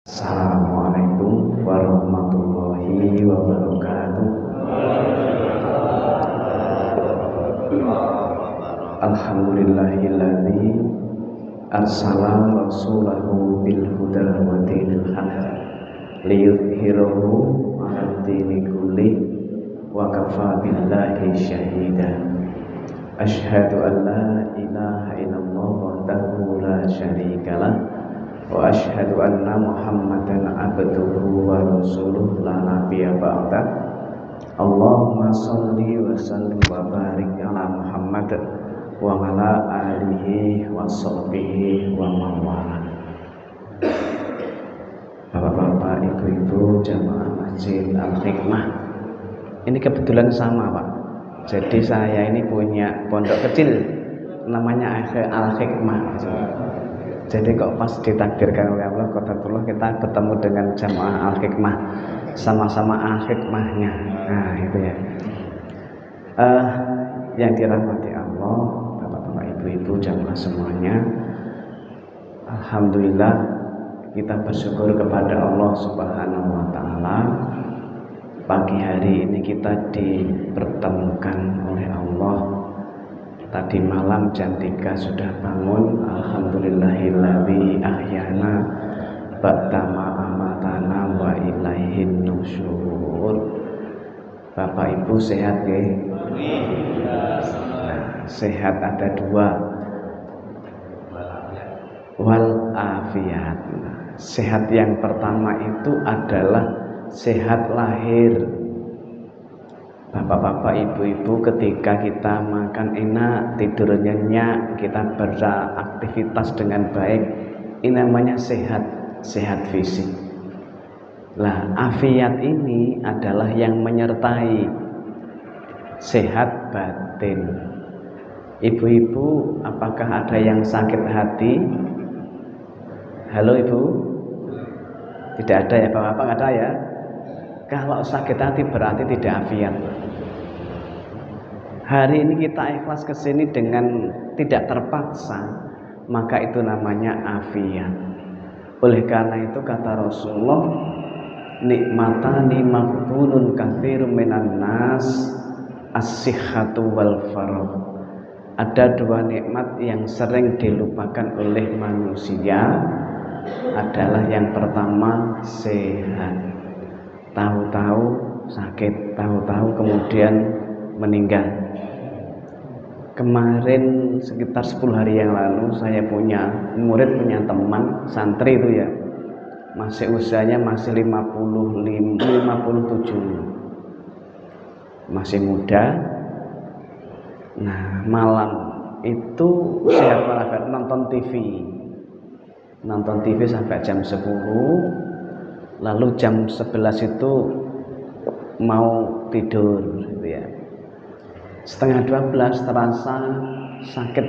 Assalamualaikum warahmatullahi wabarakatuh. Alhamdulillahilladzi arsala rasulahu bil huda wa dinil haqq liyudhhirahu 'alad dini kulli wa kafa billahi syahida. Asyhadu an la ilaha illallah wahdahu la syarikalah wa asyhadu anna Muhammadan abduhu wa rasuluh la nabiyya ba'da. Allahumma sholli wa sallim wa barik ala Muhammad wa ala alihi wa sahbihi wa mawala. Bapak-bapak, ibu-ibu jamaah Masjid Al-Hikmah, ini kebetulan sama Pak. Jadi saya ini punya pondok kecil namanya Al-Hikmah. Jadi kok pas ditakdirkan oleh Allah qadarullah kita ketemu dengan jamaah Al-Hikmah, sama-sama Al-Hikmahnya. Nah itu ya. Yang dirahmati Allah, bapak-bapak, ibu-ibu jamaah semuanya, alhamdulillah kita bersyukur kepada Allah Subhanahu wa taala. Pagi hari ini kita dipertemukan oleh Allah. Tadi malam jam 3 sudah bangun. Alhamdulillahilladzi ahyana ba'da ma amatana wa ilaihin nusyur. Bapak Ibu sehat ya? Nah, sehat ada dua. Wal afiat. Sehat yang pertama itu adalah sehat lahir. Bapak-bapak, ibu-ibu, ketika kita makan enak, tidur nyenyak, kita beraktivitas dengan baik, ini namanya sehat, sehat fisik. Lah, afiat ini adalah yang menyertai sehat batin. Ibu-ibu, apakah ada yang sakit hati? Halo Ibu? Tidak ada ya, Bapak-bapak, nggak ada ya? Kalau sakit hati berarti tidak afiat. Hari ini kita ikhlas ke sini dengan tidak terpaksa, maka itu namanya afiat. Oleh karena itu kata Rasulullah, nikmatani maqbulun katsirun minan nas, as-sihhatu wal faragh. Ada dua nikmat yang sering dilupakan oleh manusia, adalah yang pertama sehat. Tahu-tahu sakit, tahu-tahu kemudian meninggal. Kemarin sekitar 10 hari yang lalu saya punya murid, punya teman santri itu ya, masih usianya masih 57, masih muda. Nah malam itu sehat walafiat nonton TV sampai jam 10. Lalu jam 11 itu mau tidur gitu ya. Setengah 12 terasa sakit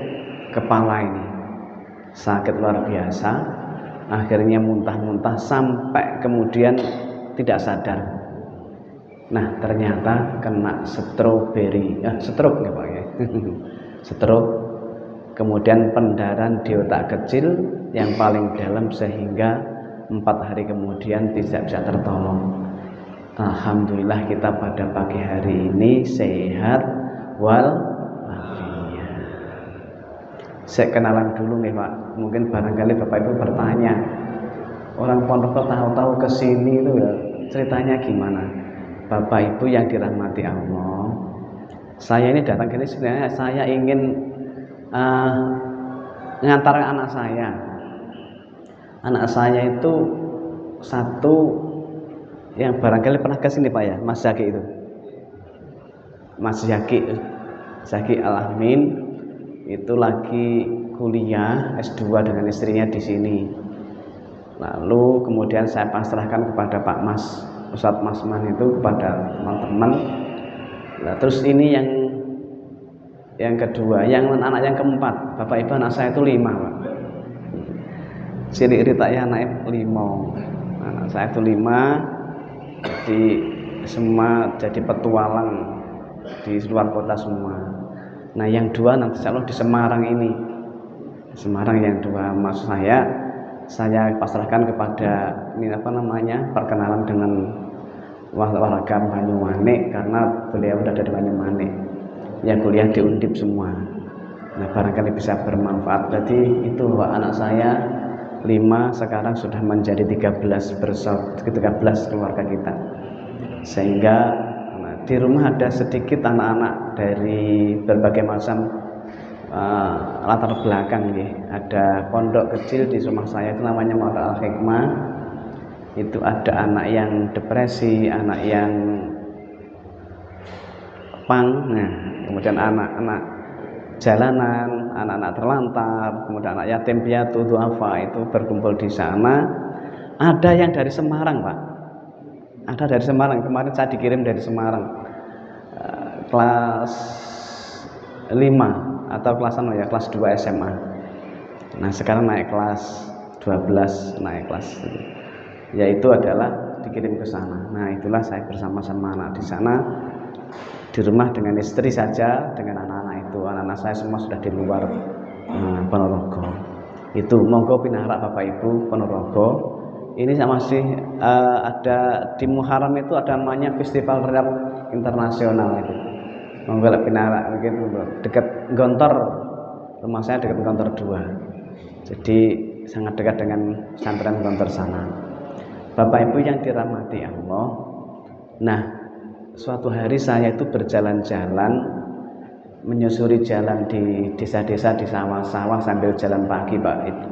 kepala ini. Sakit luar biasa. Akhirnya muntah-muntah sampai kemudian tidak sadar. Nah, ternyata kena stroke ya Pak ya. Stroke. Kemudian pendarahan di otak kecil yang paling dalam sehingga 4 hari kemudian tidak bisa tertolong. Alhamdulillah kita pada pagi hari ini sehat wal afiat. Saya kenalan dulu nih Pak. Mungkin barangkali Bapak Ibu bertanya, orang pondok tahu-tahu kesini itu ya ceritanya gimana? Bapak Ibu yang dirahmati Allah, saya ini datang ke sini sebenarnya saya ingin mengantarkan anak saya. Anak saya itu satu yang barangkali pernah ke sini Pak ya, Mas Zaki itu. Mas Zaki Al-Amin itu lagi kuliah S2 dengan istrinya di sini. Lalu kemudian saya pasrahkan kepada Pak Mas, Ustadz Masman itu, kepada teman-teman. Nah, terus ini yang kedua, yang anak yang keempat, Bapak Ibu, anak saya itu 5 Pak. Sini Rita ya naik 5. Anak saya itu 5. Jadi semua jadi petualang di luar kota semua. Nah yang 2 nanti insya Allah di Semarang ini. Semarang yang 2, maksud saya saya pasrahkan kepada ini apa namanya, perkenalan dengan warga Banyumanik, karena beliau sudah dari Banyumanik ya, kuliah di Undip semua. Nah barangkali bisa bermanfaat. Jadi itu bahwa anak saya 5 sekarang sudah menjadi 13 keluarga kita, sehingga di rumah ada sedikit anak-anak dari berbagai macam latar belakang ya. Ada pondok kecil di rumah saya itu namanya Pondok Al Hikmah. Itu ada anak yang depresi, anak yang pang, nah, kemudian anak-anak jalanan, anak-anak terlantar, kemudian anak yatim piatu, duafa itu berkumpul di sana. Ada yang dari Semarang, Pak. Ada dari Semarang. Kemarin saya dikirim dari Semarang, kelas 5 atau kelas 2 SMA. Nah sekarang naik kelas 12, naik kelas, yaitu adalah dikirim ke sana. Nah itulah saya bersama-sama anak di sana, di rumah dengan istri saja, dengan anak-anak itu. Anak-anak saya semua sudah di luar Ponorogo. Itu monggo pinarak Bapak Ibu Ponorogo. Ini saya masih ada di Muharram itu ada namanya Festival Rap Internasional itu. Monggo pinarak mungkin dekat Gontor, rumah saya dekat Gontor 2. Jadi sangat dekat dengan pesantren Gontor sana. Bapak Ibu yang dirahmati Allah. Nah, suatu hari saya itu berjalan-jalan, menyusuri jalan di desa-desa, di sawah-sawah sambil jalan pagi, Pak. Itu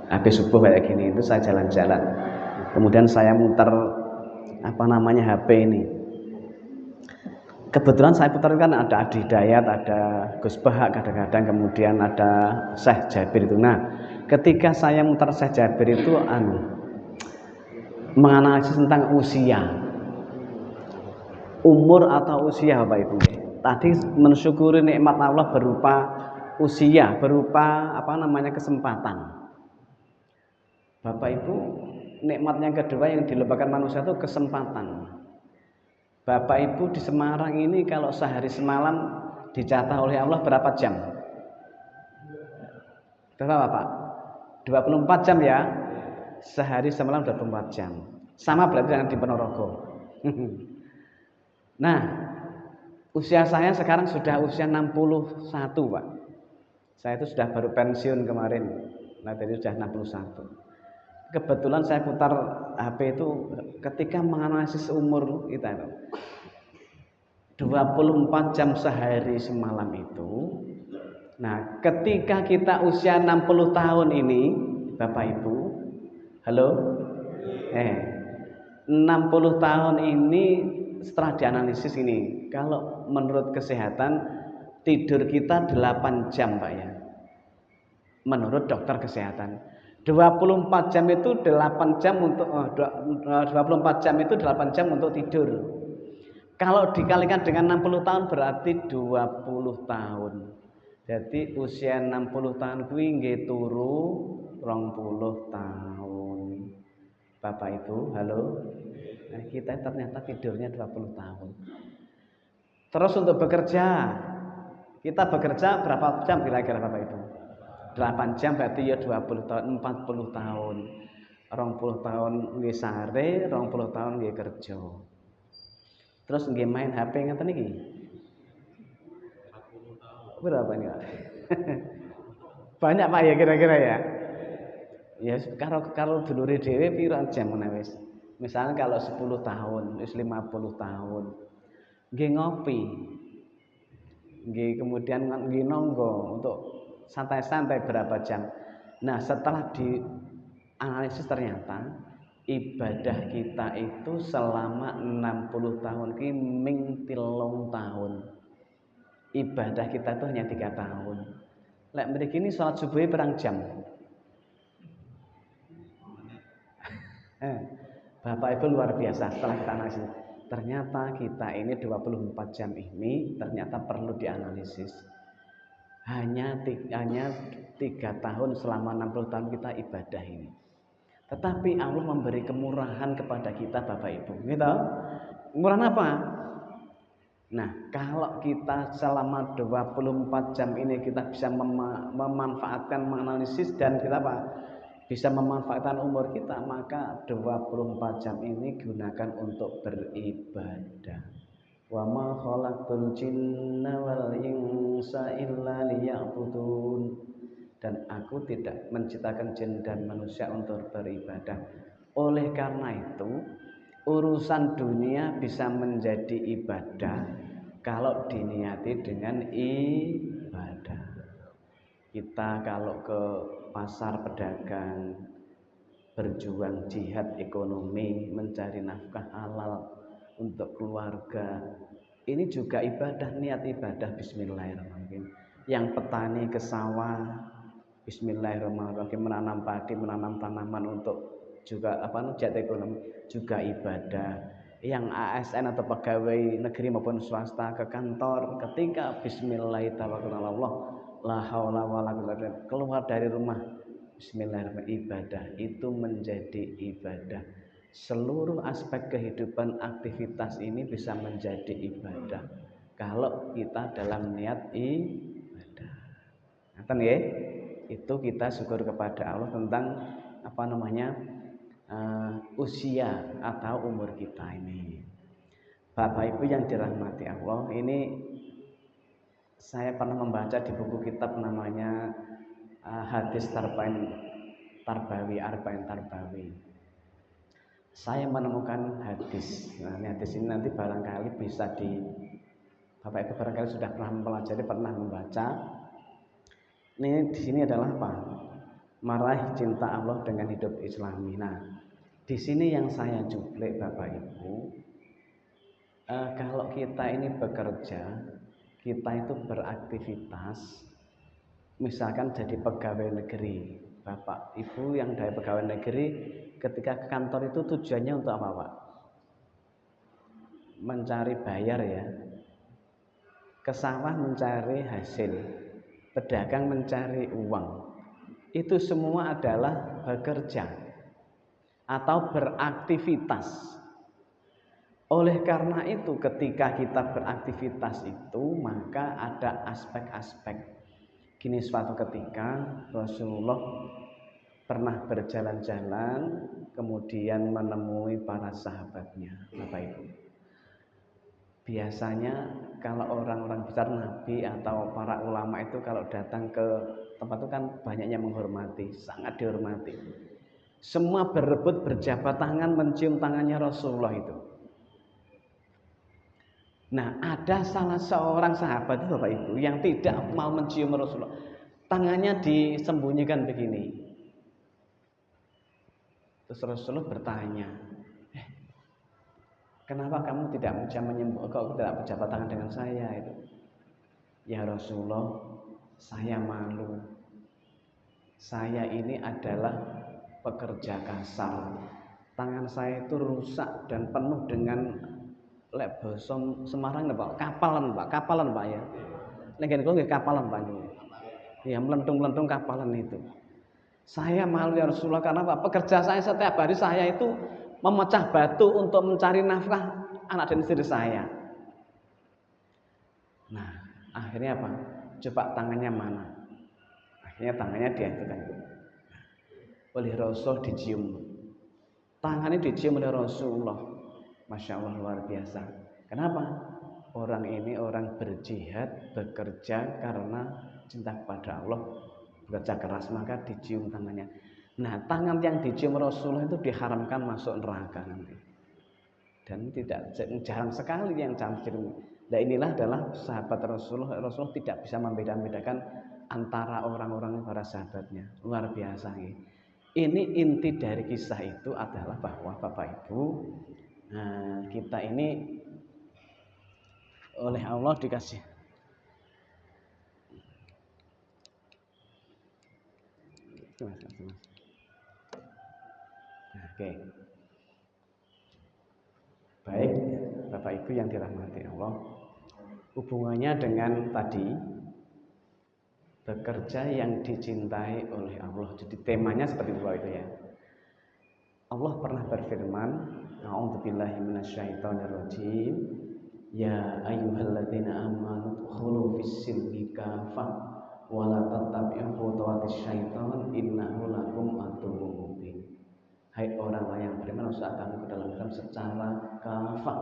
habis subuh kayak gini itu saya jalan-jalan. Kemudian saya muter apa namanya HP ini. Kebetulan saya putar kan ada Adi Hidayat, ada Gus Bahak kadang-kadang, kemudian ada Syekh Jabir itu. Nah, ketika saya muter Syekh Jabir itu menganalisis tentang usia, umur atau usia Bapak Ibu. Tadi mensyukuri nikmat Allah berupa usia, berupa apa namanya kesempatan. Bapak Ibu, nikmat yang kedua yang dilupakan manusia itu kesempatan. Bapak Ibu di Semarang ini kalau sehari semalam dicatat oleh Allah berapa jam? Berapa Pak? 24 jam ya. Sehari semalam 24 jam. Sama berarti dengan di Ponorogo. Nah, usia saya sekarang sudah usia 61 Pak. Saya itu sudah baru pensiun kemarin. Nah, jadi sudah 61. Kebetulan saya putar HP itu ketika menganalisis umur kita itu 24 jam sehari semalam itu. Nah ketika kita usia 60 tahun ini Bapak Ibu, halo, 60 tahun ini setelah dianalisis ini, kalau menurut kesehatan tidur kita 8 jam Pak ya, menurut dokter kesehatan. 24 jam itu 8 jam untuk 24 jam itu 8 jam untuk tidur. Kalau dikalikan dengan 60 tahun berarti 20 tahun. Jadi usia 60 tahun kuwi nggih turu 20 tahun. Bapak Ibu, halo. Nah, kita ternyata tidurnya 20 tahun. Terus untuk bekerja, kita bekerja berapa jam kira-kira Bapak Ibu? 8 jam berarti ya 20 tahun, 40 tahun. 20 tahun nggih sare, 20 tahun nggih kerja. Terus nggih main HP ngeten iki. 40 tahun. Berapa nih, Pak? Banyak Pak ya kira-kira ya. Ya kalau dulure dhewe pira jam menawa wis. Misalnya kalau 10 tahun, wis 50 tahun. Nggih ngopi. Nggih kemudian nggih nonggo untuk santai-santai berapa jam. Nah setelah dianalisis ternyata ibadah kita itu selama 60 tahun ki ming 3 tahun. Ibadah kita itu hanya 3 tahun. Lek mriki ini salat subuh perang jam. Bapak Ibu luar biasa setelah kita analisis. Ternyata kita ini 24 jam ini ternyata perlu dianalisis. Hanya 3 tahun selama 60 tahun kita ibadah ini. Tetapi Allah memberi kemurahan kepada kita Bapak Ibu. Gitu. Kemurahan apa? Nah, kalau kita selama 24 jam ini kita bisa memanfaatkan, menganalisis dan kita apa? bisa memanfaatkan umur kita, maka 24 jam ini gunakan untuk beribadah. Wa ma khalaqtul jinna wal insa illa liya'budun. Dan aku tidak menciptakan jin dan manusia untuk beribadah. Oleh karena itu, urusan dunia bisa menjadi ibadah kalau diniati dengan ibadah. Kita kalau ke pasar pedagang, berjuang jihad ekonomi, mencari nafkah halal untuk keluarga, ini juga ibadah, niat ibadah. Bismillahirrahmanirrahim. Yang petani ke sawah, bismillahirrahmanirrahim, menanam padi, menanam tanaman untuk juga jihad ekonomi, juga ibadah. Yang ASN atau pegawai negeri maupun swasta ke kantor, ketika bismillahirrahmanirrahim, la haula wala quwwata, keluar dari rumah, bismillahirrahmanirrahim, ibadah itu menjadi ibadah. Seluruh aspek kehidupan, aktivitas ini bisa menjadi ibadah kalau kita dalam niat ibadah. Ngaten nggih? Itu kita syukur kepada Allah tentang usia atau umur kita ini. Bapak Ibu yang dirahmati Allah, ini saya pernah membaca di buku kitab namanya Hadis Tarbawi, Arba'in Tarbawi. Saya menemukan hadis. Nah, ini hadis ini nanti barangkali bisa Bapak Ibu barangkali sudah pernah mempelajari, pernah membaca. Ini di sini adalah apa? Meraih cinta Allah dengan hidup Islami. Nah, di sini yang saya cuplik Bapak Ibu, kalau kita ini bekerja, kita itu beraktivitas, misalkan jadi pegawai negeri. Bapak Ibu yang dari pegawai negeri, ketika ke kantor itu tujuannya untuk apa, Pak? Mencari bayar ya. Ke sawah mencari hasil, pedagang mencari uang. Itu semua adalah bekerja atau beraktivitas. Oleh karena itu, ketika kita beraktivitas itu, maka ada aspek-aspek. Gini, suatu ketika Rasulullah pernah berjalan-jalan, kemudian menemui para sahabatnya, Bapak Ibu. Biasanya kalau orang-orang besar, Nabi atau para ulama itu kalau datang ke tempat itu kan banyaknya menghormati, sangat dihormati. Semua berebut berjabat tangan mencium tangannya Rasulullah itu. Nah, ada salah seorang sahabat itu Bapak Ibu yang tidak mau mencium Rasulullah. Tangannya disembunyikan begini. Terus Rasulullah bertanya, kenapa kamu tidak bisa kau tidak berjabat tangan dengan saya itu? Ya Rasulullah, saya malu. Saya ini adalah pekerja kasar. Tangan saya itu rusak dan penuh dengan bosom Semarang Pak, kapalan Pak ya. Legen kula nggih kapalan Pak. Ya, melentung-melentung kapalan itu. Saya malu ya Rasulullah, karena apa? Pekerja saya setiap hari saya itu memecah batu untuk mencari nafkah anak dan istri saya. Nah, akhirnya apa? Coba tangannya mana? Akhirnya tangannya dia itu kan. Oleh Rasul dicium. Tangannya dicium oleh Rasulullah. Masya Allah, luar biasa. Kenapa? Orang ini orang berjihad, bekerja karena cinta kepada Allah, bekerja keras, maka dicium tangannya. Nah, tangan yang dicium Rasulullah itu diharamkan masuk neraka nanti. Dan tidak jarang sekali yang cium. Nah, inilah adalah sahabat Rasulullah. Rasulullah tidak bisa membedakan antara orang-orang para sahabatnya. Luar biasa ini. Ini inti dari kisah itu adalah bahwa Bapak Ibu, kita ini oleh Allah dikasih Oke. Baik, Bapak Ibu yang dirahmati Allah, hubungannya dengan tadi bekerja yang dicintai oleh Allah. Jadi temanya seperti itu ya. Allah pernah berfirman, a'udzubillahi minasyaitonirrajim, ya ayyuhalladzina amanu udkhulu fis-silmi kafah wala tattabi'u khutuwatis syaitan innahu lakum aduwwum mubin. Hai orang yang beriman, usah kamu ke dalam Islam secara kafah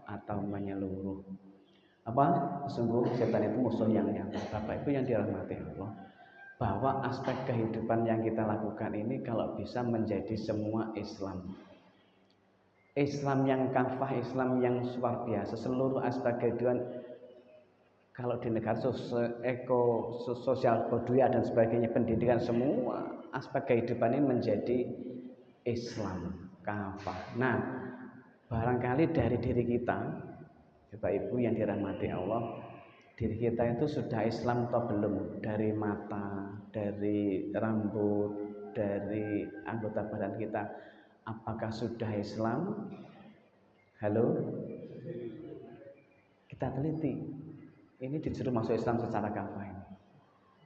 atau menyeluruh. Apa? Sungguh setan itu musuh yang nyata. Bapak Ibu yang dirahmati Allah, bahwa aspek kehidupan yang kita lakukan ini kalau bisa menjadi semua Islam. Islam yang kafah, Islam yang luar biasa, seluruh aspek kehidupan. Kalau di negara sosial budaya dan sebagainya, pendidikan, semua aspek kehidupan ini menjadi Islam kafah. Nah, barangkali dari diri kita, Bapak Ibu yang dirahmati Allah, diri kita itu sudah Islam atau belum? Dari mata, dari rambut, dari anggota badan kita, apakah sudah Islam? Halo? Kita teliti. Ini disuruh masuk Islam secara kafah ini.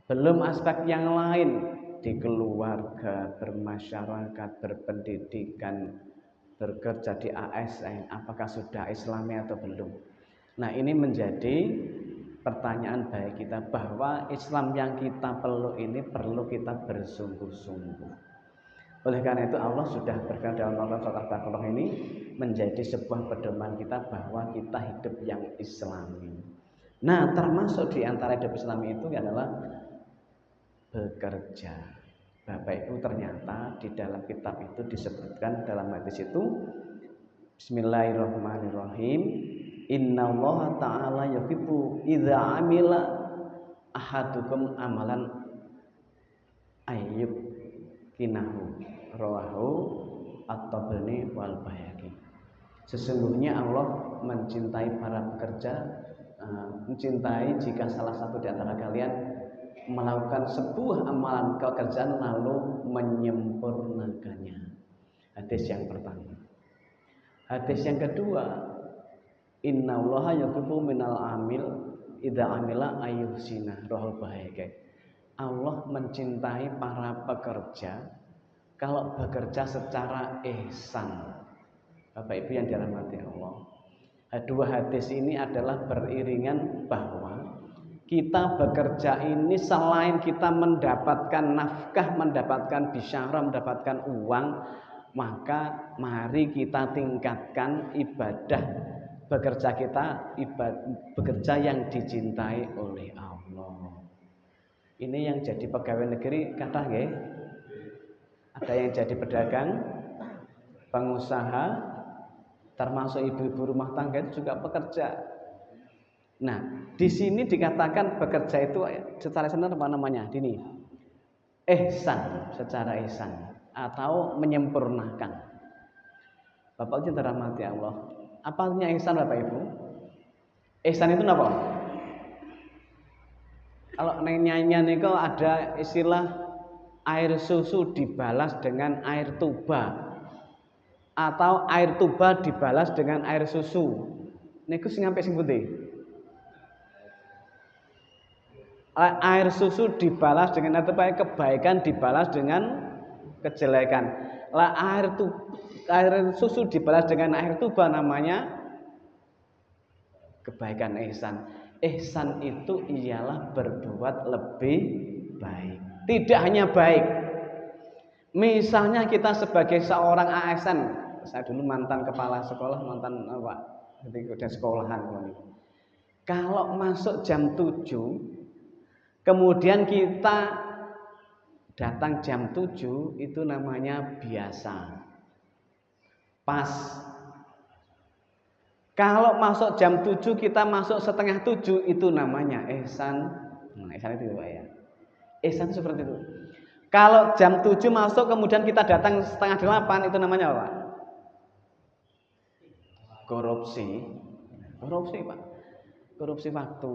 Belum aspek yang lain, di keluarga, bermasyarakat, berpendidikan, bekerja di ASN, apakah sudah Islami atau belum? Nah, ini menjadi pertanyaan bagi kita, bahwa Islam yang kita perlu ini perlu kita bersungguh-sungguh. Oleh karena itu Allah sudah berkata dalam surat Al-Baqarah ini menjadi sebuah pedoman kita bahwa kita hidup yang Islami. Nah, termasuk di antara hidup Islami itu adalah bekerja. Bapak Ibu, ternyata di dalam kitab itu disebutkan dalam hadis itu, Bismillahirrahmanirrahim, Innallaha ta'ala yuhibbu idza amila ahadukum amalan ayyub kinahu rawahu at-Tabrani wal Baihaqi. Sesungguhnya Allah mencintai para pekerja, mencintai jika salah satu di antara kalian melakukan sebuah amalan pekerjaan lalu menyempurnakannya. Hadis yang pertama. Hadis yang kedua, Innallaha yuhibbu minal amil idza amila ayyuhsina rohul Baihaqi. Allah mencintai para pekerja kalau bekerja secara ihsan. Bapak Ibu yang dirahmati Allah, dua hadis ini adalah beriringan bahwa kita bekerja ini selain kita mendapatkan nafkah, mendapatkan bisyarah, mendapatkan uang, maka mari kita tingkatkan ibadah bekerja kita, bekerja yang dicintai oleh Allah. Ini yang jadi pegawai negeri kata nggih? Ada yang jadi pedagang, pengusaha, termasuk ibu-ibu rumah tangga itu juga pekerja. Nah, di sini dikatakan bekerja itu secara ihsan apa namanya? Ini ihsan, secara ihsan atau menyempurnakan. Bapak Ibu dirahmati Allah, apa artinya ihsan Bapak Ibu? Ihsan itu apa? Kalau nyanyian itu ada istilah air susu dibalas dengan air tuba, atau air tuba dibalas dengan air susu. Niku sing sampai sing putih. Air susu dibalas dengan air kebaikan dibalas dengan kejelekan. Lah air susu dibalas dengan air tuba namanya kebaikan, ihsan. Ihsan itu ialah berbuat lebih baik. Tidak hanya baik. Misalnya kita sebagai seorang ASN, saya dulu mantan kepala sekolah, mantan dan sekolahan. Kalau masuk jam 7, kemudian kita datang jam 7, itu namanya biasa, pas. Kalau masuk jam 7 kita masuk setengah 7, itu namanya ihsan. Nah, ihsan itu Pak ya. Ihsan seperti itu. Kalau jam 7 masuk kemudian kita datang setengah 8, itu namanya apa? Korupsi. Korupsi Pak. Korupsi waktu.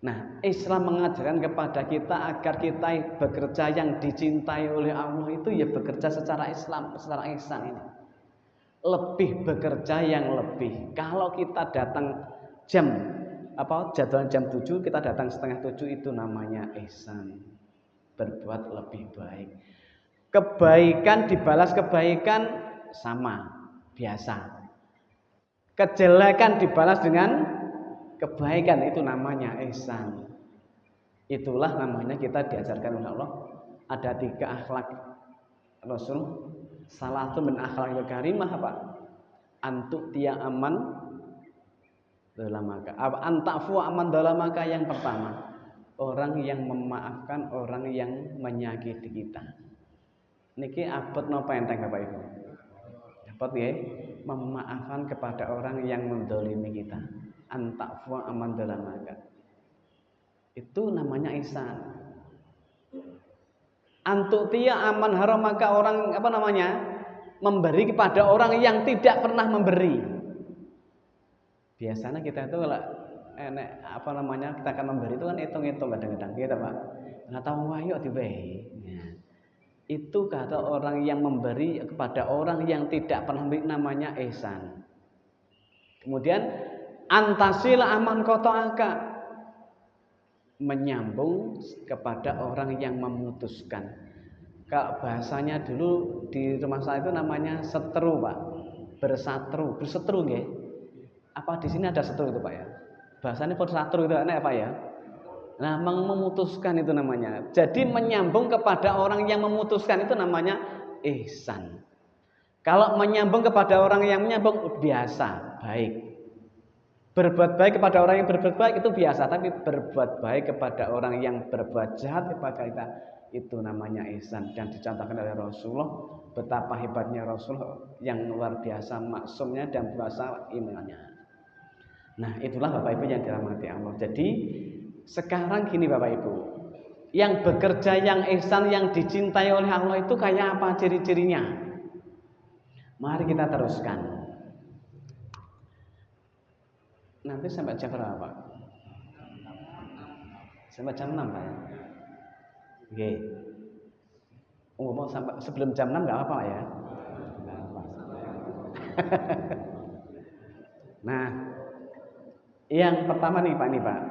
Nah, Islam mengajarkan kepada kita agar kita bekerja yang dicintai oleh Allah itu ya bekerja secara Islam, secara ihsan ini. Lebih bekerja yang lebih. Kalau kita datang jadwal jam 7, kita datang setengah 7, itu namanya ihsan. Berbuat lebih baik. Kebaikan dibalas kebaikan sama, biasa. Kejelekan dibalas dengan kebaikan, itu namanya ihsan. Itulah namanya kita diajarkan oleh Allah ada 3 akhlak Rasul. Salah satu min akhlakil karimah apa? Antuk tiya aman dalamaka. Apa antafu aman dalamaka yang pertama. Orang yang memaafkan orang yang menyakiti kita. Niki abot napa enteng Bapak Ibu? Dapat ya, memaafkan kepada orang yang mendolimi kita. Antafu aman dalamaka. Itu namanya ihsan. Antutia aman haramaka, orang apa namanya? Memberi kepada orang yang tidak pernah memberi. Biasanya kita itu kalau apa namanya? Kita akan memberi itu kan hitung-hitung kadang-kadang gitu, Pak. Enggak tahu ayo diwehi. Ya. Itu kata orang yang memberi kepada orang yang tidak pernah memberi, namanya ihsan. Kemudian antasila aman kotoaka, menyambung kepada orang yang memutuskan. Kalau bahasanya dulu di rumah saya itu namanya seteru, Pak. Berseteru nggih. Apa di sini ada seteru itu, Pak ya? Bahasanya berseteru itu apa ya? Nah, memutuskan itu namanya. Jadi menyambung kepada orang yang memutuskan itu namanya ihsan. Kalau menyambung kepada orang yang menyambung biasa, baik. Berbuat baik kepada orang yang berbuat baik itu biasa, tapi berbuat baik kepada orang yang berbuat jahat kepada kita itu namanya ihsan. Dan dicontohkan oleh Rasulullah betapa hebatnya Rasul yang luar biasa maksumnya dan puasa imannya. Nah, itulah Bapak Ibu yang dirahmati Allah. Jadi sekarang gini Bapak Ibu, yang bekerja yang ihsan, yang dicintai oleh Allah itu kayak apa ciri-cirinya? Mari kita teruskan. Nanti sampai jam berapa? Sampai jam 6 Pak. Oke. Mau sampai sebelum jam 6 enggak apa-apa ya? Enggak apa. Nah, yang pertama nih Pak.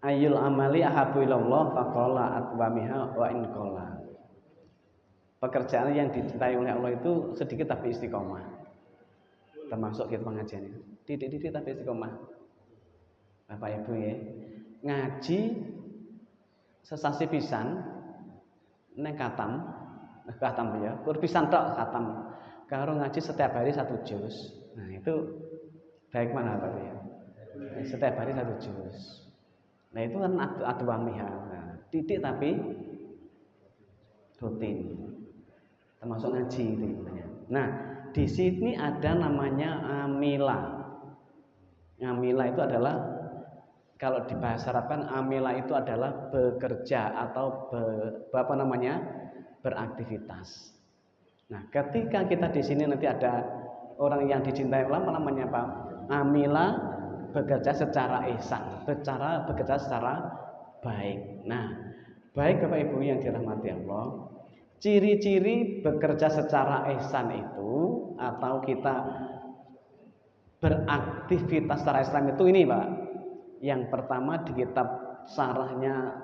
Ayyul amali ahabu ilallah faqala atwamiha wa in qala. Pekerjaan yang dicintai oleh Allah itu sedikit tapi istiqomah. Termasuk kita pengajian itu. Didik tapi istiqomah. Bapak Ibu ya. Ngaji sesasi pisan neng katam ya. Kur pisan tok katam. Karo ngaji setiap hari 1 juz. Nah, itu baik mana Bapak ya? Setiap hari 1 juz. Nah, itu kan adwamiha. Nah, didik tapi rutin. Termasuk ngaji itu namanya. Nah, di sini ada namanya amila. Amila itu adalah kalau di bahasa Arab kan amila itu adalah bekerja atau beraktivitas. Nah, ketika kita di sini nanti ada orang yang dicintai Allah namanya apa? Amila bekerja secara ihsan, bekerja secara baik. Nah, baik Bapak Ibu yang dirahmati Allah, ciri-ciri bekerja secara ihsan itu atau kita beraktivitas secara Islam itu ini Pak. Yang pertama di kitab syarahnya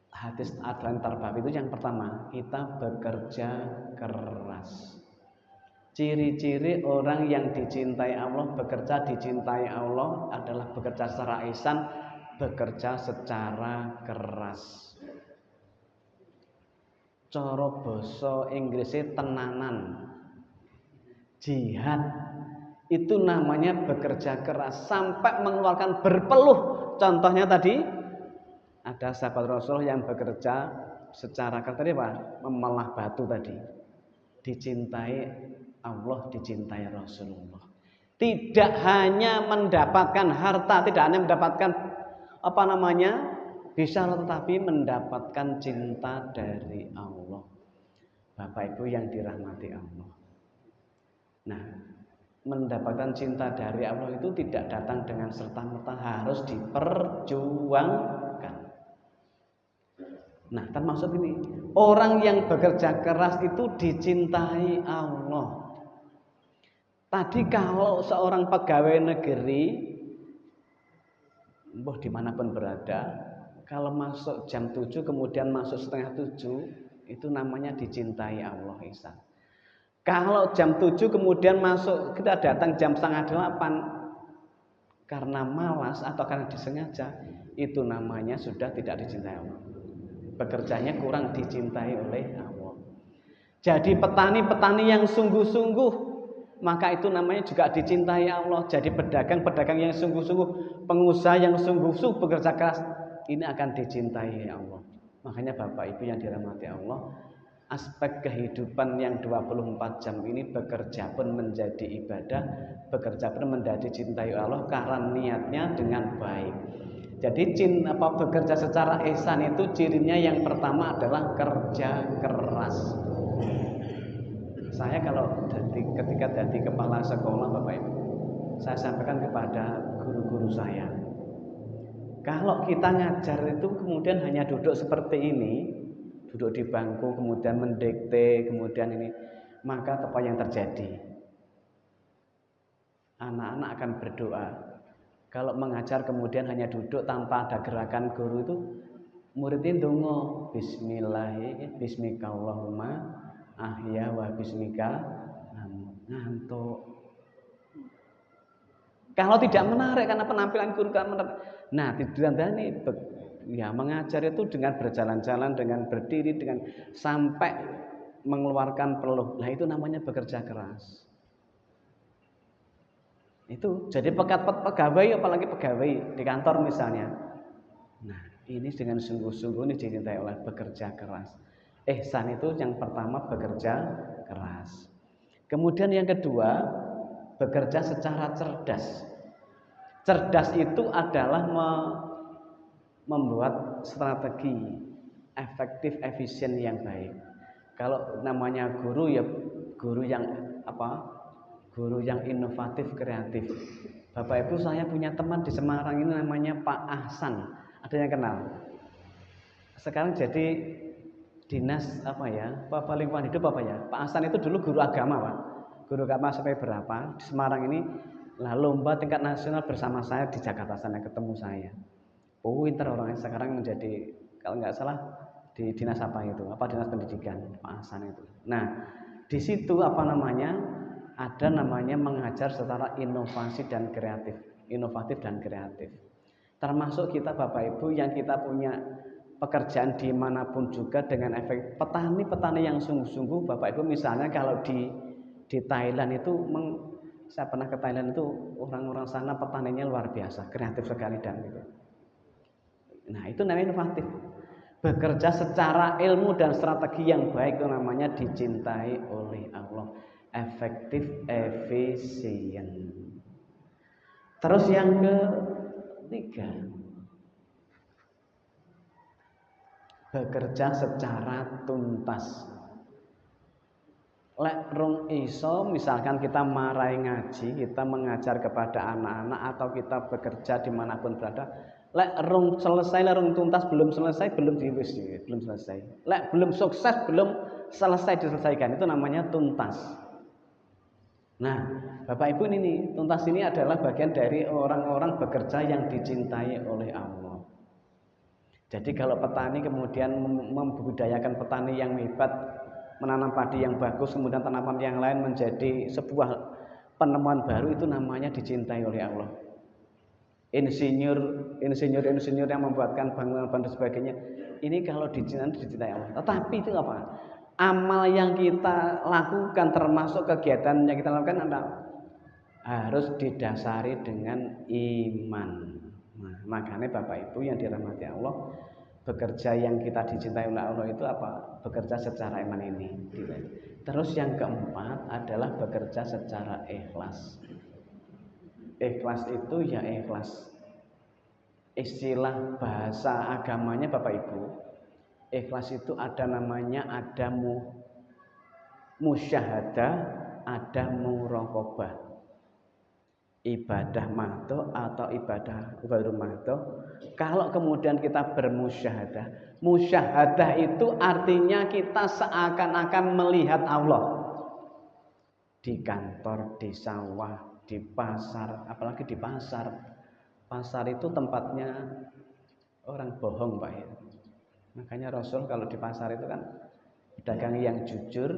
hadis Adlan Tarbab itu yang pertama kita bekerja keras. Ciri-ciri orang yang dicintai Allah, bekerja dicintai Allah adalah bekerja secara ihsan, bekerja secara keras. Cara basa Inggrisnya tenanan. Jihad itu namanya bekerja keras sampai mengeluarkan berpeluh. Contohnya tadi ada sahabat Rasul yang bekerja secara keras tadi Pak, memalah batu tadi. Dicintai Allah, dicintai Rasulullah. Tidak hanya mendapatkan harta, tidak hanya mendapatkan bisa, tetapi mendapatkan cinta dari Allah. Bapak Ibu yang dirahmati Allah. Nah, mendapatkan cinta dari Allah itu tidak datang dengan serta-merta, harus diperjuangkan. Nah, termasuk ini, orang yang bekerja keras itu dicintai Allah. Tadi kalau seorang pegawai negeri, dimanapun berada, kalau masuk jam 7 kemudian masuk setengah 7, itu namanya dicintai Allah ihsan. Kalau jam 7 kemudian masuk, kita datang jam setengah 8, karena malas atau karena disengaja, itu namanya sudah tidak dicintai Allah. Bekerjanya kurang dicintai oleh Allah. Jadi petani-petani yang sungguh-sungguh, maka itu namanya juga dicintai Allah. Jadi pedagang-pedagang yang sungguh-sungguh, pengusaha yang sungguh-sungguh bekerja keras, ini akan dicintai Allah. Makanya Bapak Ibu yang dirahmati Allah, aspek kehidupan yang 24 jam ini bekerja pun menjadi ibadah, bekerja pun menjadi cintai Allah karena niatnya dengan baik. Jadi bekerja secara ihsan itu cirinya yang pertama adalah kerja keras. Saya kalau ketika jadi kepala sekolah Bapak Ibu, saya sampaikan kepada guru-guru saya, kalau kita ngajar itu kemudian hanya duduk seperti ini, duduk di bangku kemudian mendikte, kemudian ini, maka apa yang terjadi? Anak-anak akan berdoa. Kalau mengajar kemudian hanya duduk tanpa ada gerakan guru itu, muridnya ndonga bismillahi bismikallahumma ahya wa bismika ngantuk. Kalau tidak menarik karena penampilan guru kan menarik. Nah, ini ya mengajar itu dengan berjalan-jalan, dengan berdiri, dengan sampai mengeluarkan peluh. Nah, itu namanya bekerja keras. Itu jadi pegawai, apalagi pegawai di kantor misalnya. Nah, ini dengan sungguh-sungguh ini dicintai oleh bekerja keras. Ihsan itu yang pertama bekerja keras. Kemudian yang kedua, bekerja secara cerdas. Cerdas itu adalah membuat strategi efektif, efisien yang baik. Kalau namanya guru ya guru yang Guru yang inovatif, kreatif. Bapak Ibu, saya punya teman di Semarang ini namanya Pak Ahsan. Ada yang kenal? Sekarang jadi dinas Bapak lingkungan hidup ya? Pak Ahsan itu dulu guru agama, Pak. Guru agama sampai berapa? Di Semarang ini lah lomba tingkat nasional bersama saya di Jakarta sana ketemu saya. Pinter orangnya, sekarang menjadi kalau nggak salah di dinas dinas pendidikan Pak Ahsan itu. Nah, di situ ada namanya mengajar secara inovatif dan kreatif. Termasuk kita Bapak Ibu yang kita punya pekerjaan dimanapun juga dengan efek petani-petani yang sungguh-sungguh. Bapak Ibu misalnya kalau di Thailand itu saya pernah ke Thailand itu orang-orang sana petaninya luar biasa, kreatif sekali dan gitu. Nah, itu namanya inovatif. Bekerja secara ilmu dan strategi yang baik itu namanya dicintai oleh Allah. Efektif, efisien. Terus yang ketiga, bekerja secara tuntas. Lek rung iso, misalkan kita marai ngaji, kita mengajar kepada anak-anak atau kita bekerja dimanapun berada, lek rung selesai, lek rung tuntas belum selesai, belum selesai. Lek belum sukses, belum selesai diselesaikan, itu namanya tuntas. Nah, Bapak Ibu ini tuntas ini adalah bagian dari orang-orang bekerja yang dicintai oleh Allah. Jadi kalau petani kemudian membudidayakan petani yang hebat, menanam padi yang bagus, kemudian tanaman yang lain menjadi sebuah penemuan baru, itu namanya dicintai oleh Allah. Insinyur yang membuatkan bangunan dan sebagainya, ini kalau dicintai Allah. Tetapi itu apa? Amal yang kita lakukan termasuk kegiatan yang kita lakukan harus didasari dengan iman. Nah, makanya Bapak Ibu yang dirahmati Allah, bekerja yang kita dicintai oleh Allah itu bekerja secara iman ini. Terus yang keempat adalah bekerja secara ikhlas. Ikhlas itu ya ikhlas. Istilah bahasa agamanya Bapak Ibu, ikhlas itu ada musyahadah, ada muraqabah. Ibadah mahdoh atau ibadah ghairu mahdoh. Kalau kemudian kita bermusyahadah, musyahadah itu artinya kita seakan-akan melihat Allah di kantor, di sawah, di pasar, apalagi di pasar. Pasar itu tempatnya orang bohong, Pak ya. Makanya Rasul kalau di pasar itu kan pedagang yang jujur,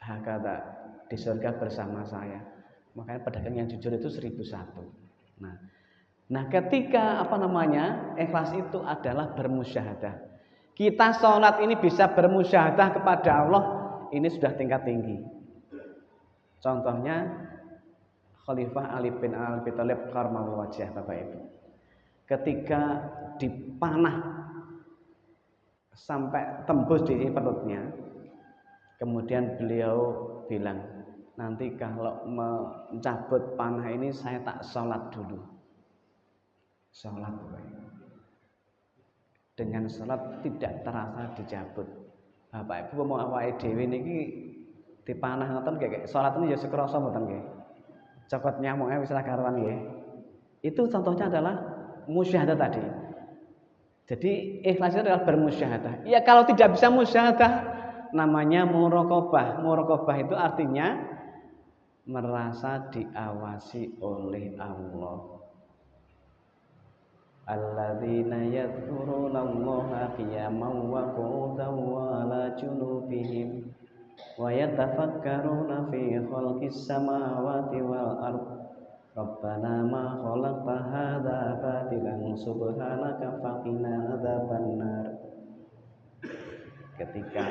hakata di surga bersama saya. Makanya pedagang yang jujur itu 1001. Nah, ketika ikhlas itu adalah bermusyahadah. Kita sholat ini bisa bermusyahadah kepada Allah, ini sudah tingkat tinggi. Contohnya Khalifah Ali bin Abi Thalib karramallahu wajhah, Bapak Ibu. Ketika dipanah sampai tembus di perutnya, kemudian beliau bilang, nanti kalau mencabut panah ini saya tak sholat dulu. Sholat, dengan sholat tidak terasa dicabut. Bapak Ibu mau awake dhewe niki dipanah ngoten nggih, sholat ini ya sekrasa mboten nggih. Copot nyamuknya wis ra karuan nggih. Itu contohnya adalah musyahadah tadi. Jadi ikhlas itu adalah bermusyahadah. Ya kalau tidak bisa musyahadah namanya muraqabah. Muraqabah itu artinya merasa diawasi oleh Allah. Alladzina yadhkurunallaha qiyaman wa qu'udan wa 'ala junubihim wa yatafakkaruna fi khalqis samawati wal ardh. Rabbana ma khalaqta hadza batilan subhanaka faqina adzabannar. Ketika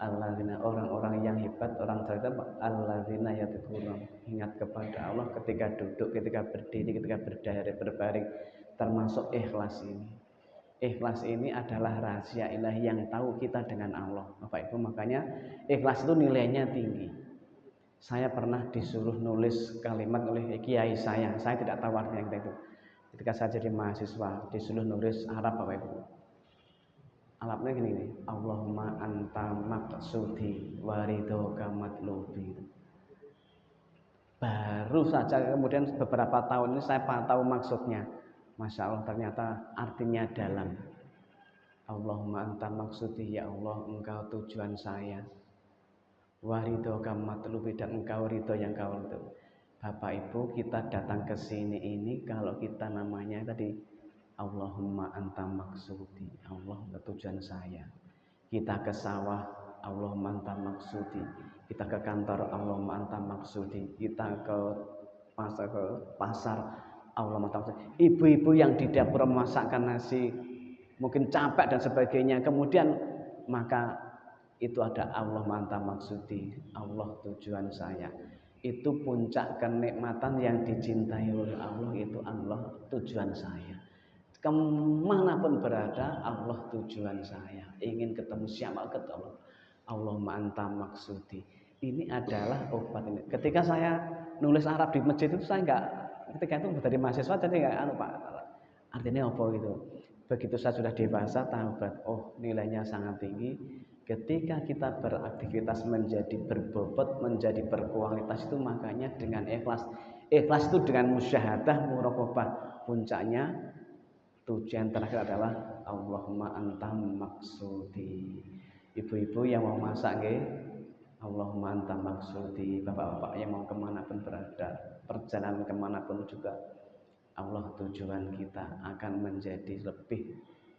alladzina, orang-orang yang hebat, orang cerdas, alladzina yadhkurun, ingat kepada Allah ketika duduk, ketika berdiri, ketika berbaring, termasuk ikhlas ini. Ikhlas ini adalah rahasia ilahi yang tahu kita dengan Allah, Bapak Ibu. Makanya ikhlas itu nilainya tinggi. Saya pernah disuruh nulis kalimat oleh kiai saya tidak tahu artinya itu. Ketika saya jadi mahasiswa disuruh nulis Arab, Bapak Ibu. Arabnya gini nih, Allahumma anta maqsudi waridhoka matlubi. Baru saja kemudian beberapa tahun ini saya tahu maksudnya. Masya Allah, ternyata artinya dalam. Allahumma anta maqsudi, ya Allah engkau tujuan saya. Waridhoka matlubi, dan engkau ridho yang kau ridho. Bapak Ibu, kita datang ke sini ini kalau kita namanya tadi Allahumma anta maksudi, Allah tujuan saya. Kita ke sawah, Allahumma anta maksudi. Kita ke kantor, Allahumma anta maksudi. Kita ke pasar, Allahumma anta maksudi. Ibu-ibu yang di dapur memasakkan nasi, mungkin capek dan sebagainya, kemudian maka itu ada Allahumma anta maksudi, Allah tujuan saya. Itu puncak kenikmatan yang dicintai oleh Allah, itu Allah tujuan saya. Kemanapun berada, Allah tujuan saya. Ingin ketemu siapa, ketemu Allahumma anta maksudi. Ini adalah obat ini. Ketika saya nulis Arab di masjid itu, saya enggak, ketika itu dari mahasiswa jadi enggak Pak, artinya apa gitu. Begitu saya sudah dewasa tahu, oh nilainya sangat tinggi. Ketika kita beraktivitas menjadi berbobot, menjadi berkualitas, itu makanya dengan ikhlas. Ikhlas itu dengan musyahadah, muraqabah. Puncaknya, tujuan terakhir adalah Allahumma anta maksudi. Ibu-ibu yang mau masak nggih, Allahumma anta maksudi. Bapak-bapak yang mau kemanapun berada, perjalanan kemanapun juga, Allah tujuan kita, akan menjadi lebih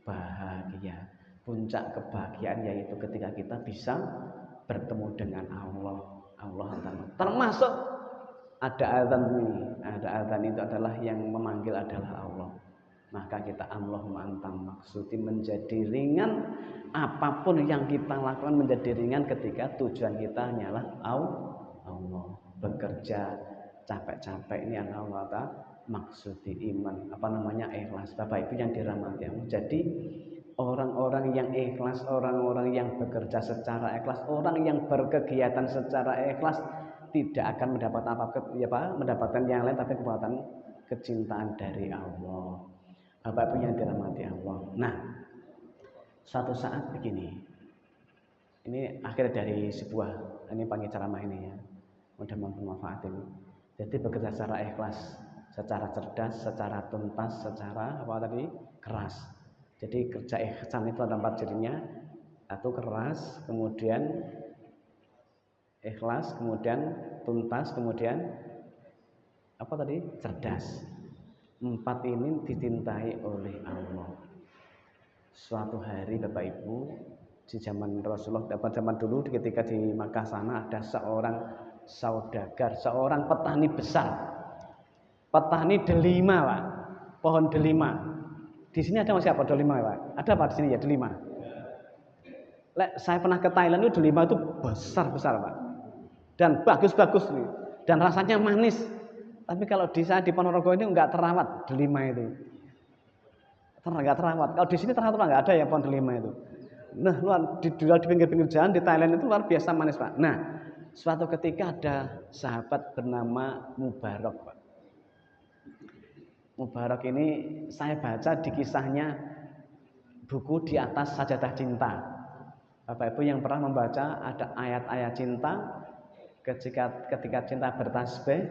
bahagia. Puncak kebahagiaan yaitu ketika kita bisa bertemu dengan Allah. Allah termasuk ada azan ini. Ada azan itu adalah yang memanggil adalah Allah. Maka kita Allahumma anta maksudi, menjadi ringan. Apapun yang kita lakukan menjadi ringan ketika tujuan kita hanyalah Allah. Bekerja capek-capek ini Allah maksudi iman, ikhlas. Bapak Ibu yang dirahmati Allah. Jadi orang-orang yang ikhlas, orang-orang yang bekerja secara ikhlas, orang yang berkegiatan secara ikhlas tidak akan mendapatkan yang lain, tapi kekuatan kecintaan dari Allah. Bapak Ibu yang dirahmati Allah. Nah, suatu saat begini, ini akhir dari sebuah ini panggil ceramah ini ya, mudah-mudahan bermanfaat ini. Jadi bekerja secara ikhlas, secara cerdas, secara tuntas, secara keras. Jadi kerja ihsan itu ada 4 cirinya. Satu, keras, kemudian ikhlas, kemudian tuntas, kemudian cerdas. 4 ini dicintai oleh Allah. Suatu hari Bapak Ibu, di zaman Rasulullah, zaman dulu ketika di Makkah sana ada seorang saudagar, seorang petani besar. petani delima, Pak. Pohon delima. Di sini ada masih apa delima, Pak? Ada apa di sini ya delima? Saya pernah ke Thailand itu delima itu besar-besar, Pak. Dan bagus-bagus nih. Dan rasanya manis. Tapi kalau di saya di Ponorogo ini enggak terawat delima itu. Enggak terawat. Kalau di sini terawat enggak ada ya pohon delima itu. Nah, di pinggir-pinggir jalan di Thailand itu luar biasa manis, Pak. Nah, suatu ketika ada sahabat bernama Mubarak, Pak. Mubarak ini saya baca di kisahnya buku Di Atas Sajadah Cinta. Bapak Ibu yang pernah membaca ada ayat-ayat cinta, ketika cinta bertasbih,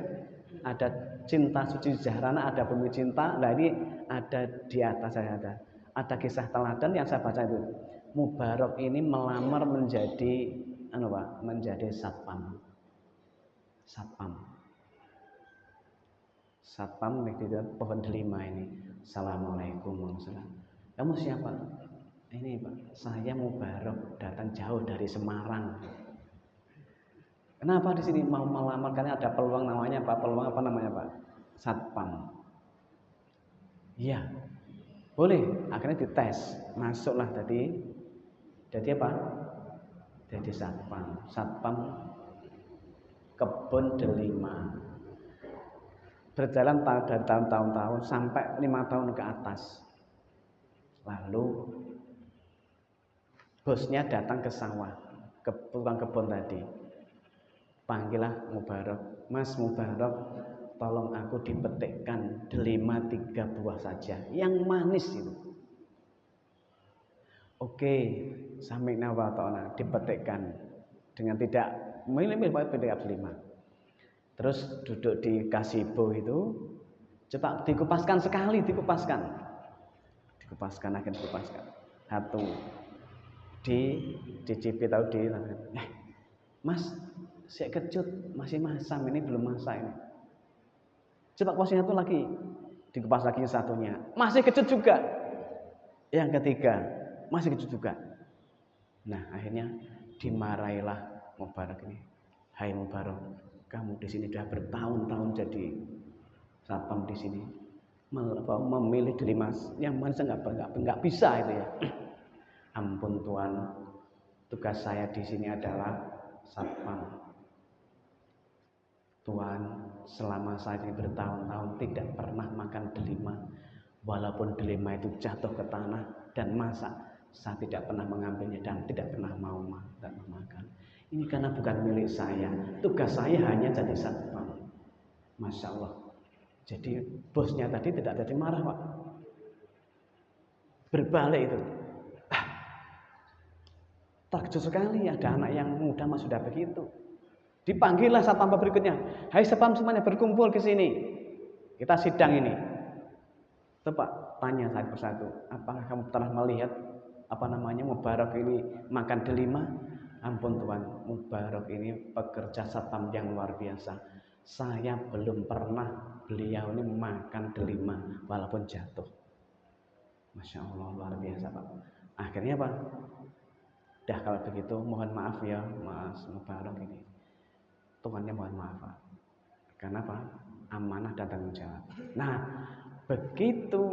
ada cinta suci jahrana, ada bumi cinta. Nah ini ada di atas sajadah. Ada kisah teladan yang saya baca itu. Mubarak ini melamar menjadi menjadi satpam. Satpam di pohon delima ini. Assalamualaikum warahmatullahi wabarakatuh. Kamu siapa? Ini Pak, saya Mubarak datang jauh dari Semarang. Kenapa di sini mau melamar? Karena ada peluang namanya Pak. Peluang apa namanya Pak? Satpam. Iya, boleh. Akhirnya dites, masuklah tadi. Jadi apa? Jadi satpam. Satpam kebun delima. Berjalan dari tahun-tahun sampai 5 tahun ke atas. Lalu bosnya datang ke sawah, ke tukang kebun tadi. Panggillah Mubarak, Mas Mubarak, tolong aku dipetikkan delima 3 buah saja, yang manis itu. Oke, sami'na wa ta'na, dipetikkan dengan tidak milih-milih petik delima. Terus duduk di gazebo itu, coba dikupaskan sekali, dikupaskan akhirnya dikupaskan. Satu dicicipi tahu Mas, saya kecut, masih masam ini, belum masak ini. Coba kupasnya itu lagi, dikupas lagi satunya, masih kecut juga. Yang ketiga, masih kecut juga. Nah, akhirnya dimarahilah Mubarak ini. Hai Mubarak, kamu di sini sudah bertahun-tahun jadi satpam di sini. Memilih delima yang manis enggak bisa itu ya. Ampun Tuan, tugas saya di sini adalah satpam. Tuan, selama saya ini bertahun-tahun tidak pernah makan delima, walaupun delima itu jatuh ke tanah dan masak, saya tidak pernah mengambilnya dan tidak pernah mau makan. Ini karena bukan milik saya. Tugas saya hanya jadi satpam. Masya Allah. Jadi bosnya tadi tidak jadi marah, Pak. Berbalik itu. Terkejut sekali, ada anak yang muda mas sudah begitu. Dipanggillah satpam berikutnya. Hai satpam semuanya berkumpul ke sini. Kita sidang ini. Coba tanya satu persatu. Apakah kamu telah melihat Mubarak ini makan delima? Ampun Tuan, Mubarak ini pekerja satpam yang luar biasa. Saya belum pernah beliau ini makan delima walaupun jatuh. Masya Allah, luar biasa Pak. Akhirnya Pak, dah kalau begitu mohon maaf ya Mas Mubarak ini. Tuannya mohon maaf Pak. Karena Pak, amanah dan tanggung jawab. Nah, begitu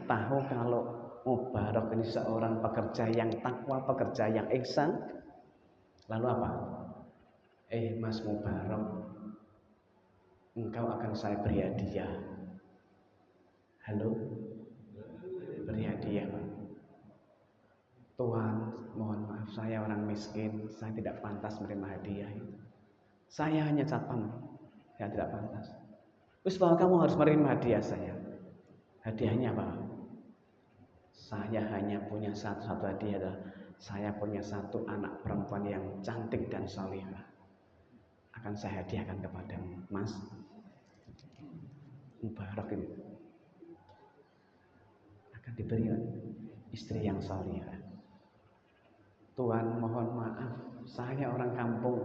tahu kalau Mubarak ini seorang pekerja yang takwa, pekerja yang ihsan. Lalu apa? Mas Mubarak, engkau akan saya beri hadiah. Halo? Beri hadiah Pak. Tuhan, mohon maaf saya orang miskin, saya tidak pantas menerima hadiah itu. Saya hanya satpam, saya tidak pantas. Terus bahwa kamu harus menerima hadiah saya. Hadiahnya apa? Saya hanya punya satu hadiah, adalah saya punya satu anak perempuan yang cantik dan salihah. Akan saya hadiahkan kepadamu, Mas Mubarak ini. Akan diberi istri yang salihah. Tuhan mohon maaf, saya orang kampung.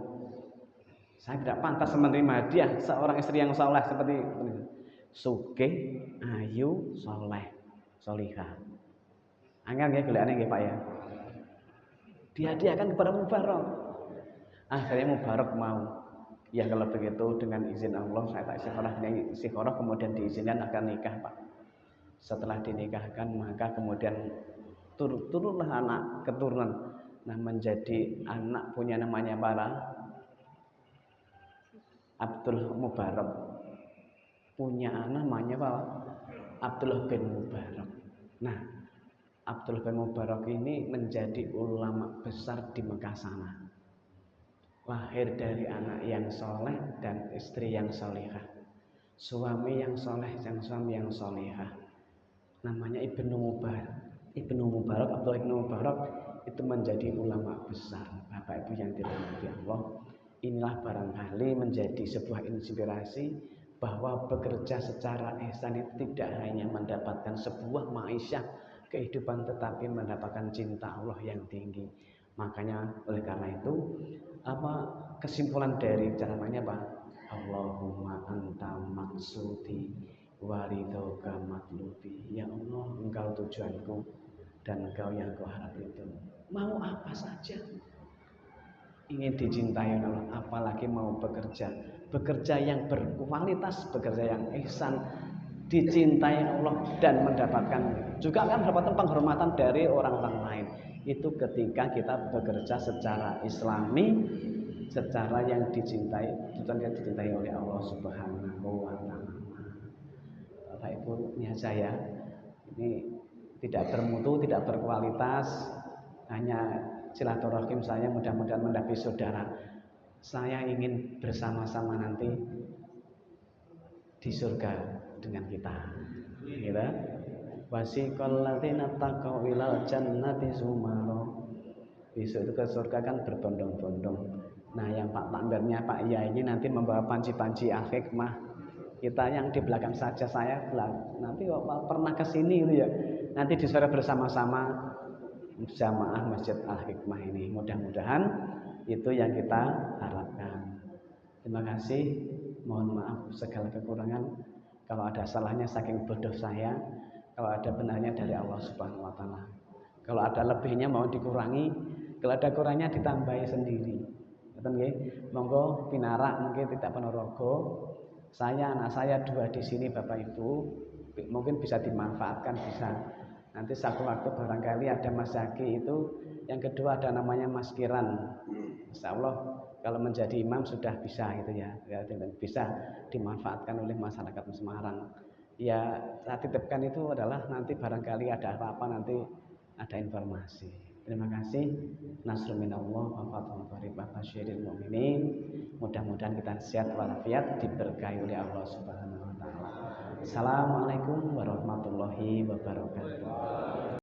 Saya tidak pantas menerima hadiah seorang istri yang saleh seperti ini. Sugih, ayu, saleh, salihah. Angel nggih golekane nggih Pak ya. Dihadiahkan kepada Mubarak. Akhirnya Mubarak mau. Ya kalau begitu dengan izin Allah saya tak istikharah kemudian diizinkan akan nikah Pak. Setelah dinikahkan maka kemudian turunlah anak keturunan. Nah menjadi anak punya namanya para Abdul Mubarak. Punya anak namanya Pak Abdullah bin Mubarak. Nah Abdullah bin Mubarak ini menjadi ulama besar di Mekah sana. Lahir dari anak yang soleh dan istri yang solehah, suami yang soleh dan suami yang solehah. Namanya Ibnu Mubarak. Ibnu Mubarak, Abdullah Ibnu Mubarak itu menjadi ulama besar. Bapak Ibu yang dirahmati Allah, inilah barangkali menjadi sebuah inspirasi bahwa bekerja secara ihsan itu tidak hanya mendapatkan sebuah ma'isyah kehidupan, tetapi mendapatkan cinta Allah yang tinggi. Makanya oleh karena itu kesimpulan dari ceramahnya Pak, Allahumma anta maksudi waridhoka matlubi. Ya Allah, engkau tujuanku dan engkau yang kuharap itu. Mau apa saja ingin dicintai Allah, apalagi mau bekerja yang berkualitas, bekerja yang ihsan, dicintai Allah dan mendapatkan juga kan mendapatkan penghormatan dari orang-orang lain. Itu ketika kita bekerja secara islami, secara yang dicintai oleh Allah Subhanahu wa taala. Bapak Ibu, ini saya ini tidak bermutu, tidak berkualitas, hanya silaturahim saya, mudah-mudahan mendapat saudara. Saya ingin bersama-sama nanti di surga dengan kita. Gitu. Wasiqal ladzina taqaw ilal jannati zumara. Besok itu ke surga kan berbondong-bondong. Nah, yang Pak Takmirnya Pak Iya ini nanti membawa panci-panci al-hikmah. Kita yang di belakang saja, saya nanti kok pernah ke sini gitu ya. Nanti di surga bersama-sama jamaah Masjid Al-Hikmah ini. Mudah-mudahan itu yang kita harapkan. Terima kasih. Mohon maaf segala kekurangan. Kalau ada salahnya saking bodoh saya, kalau ada benarnya dari Allah Subhanahu wa taala. Kalau ada lebihnya mau dikurangi, kalau ada kurangnya ditambahi sendiri. Betul nggih? Monggo pinarak mungkin tidak Ponorogo. Anak saya 2 di sini Bapak Ibu, mungkin bisa dimanfaatkan, bisa. Nanti satu waktu barangkali ada Mas Zaki itu, yang kedua ada namanya Mas Kiran. Insya Allah kalau menjadi imam sudah bisa gitu ya, bisa dimanfaatkan oleh masyarakat Semarang. Ya saya titipkan itu adalah nanti barangkali ada apa-apa nanti ada informasi. Terima kasih. Nasrul minallah wa fathun qarib wa basyiril mu'minin. Mudah-mudahan kita sehat walafiat, diberkahi oleh Allah Subhanahu wa taala. Assalamualaikum warahmatullahi wabarakatuh.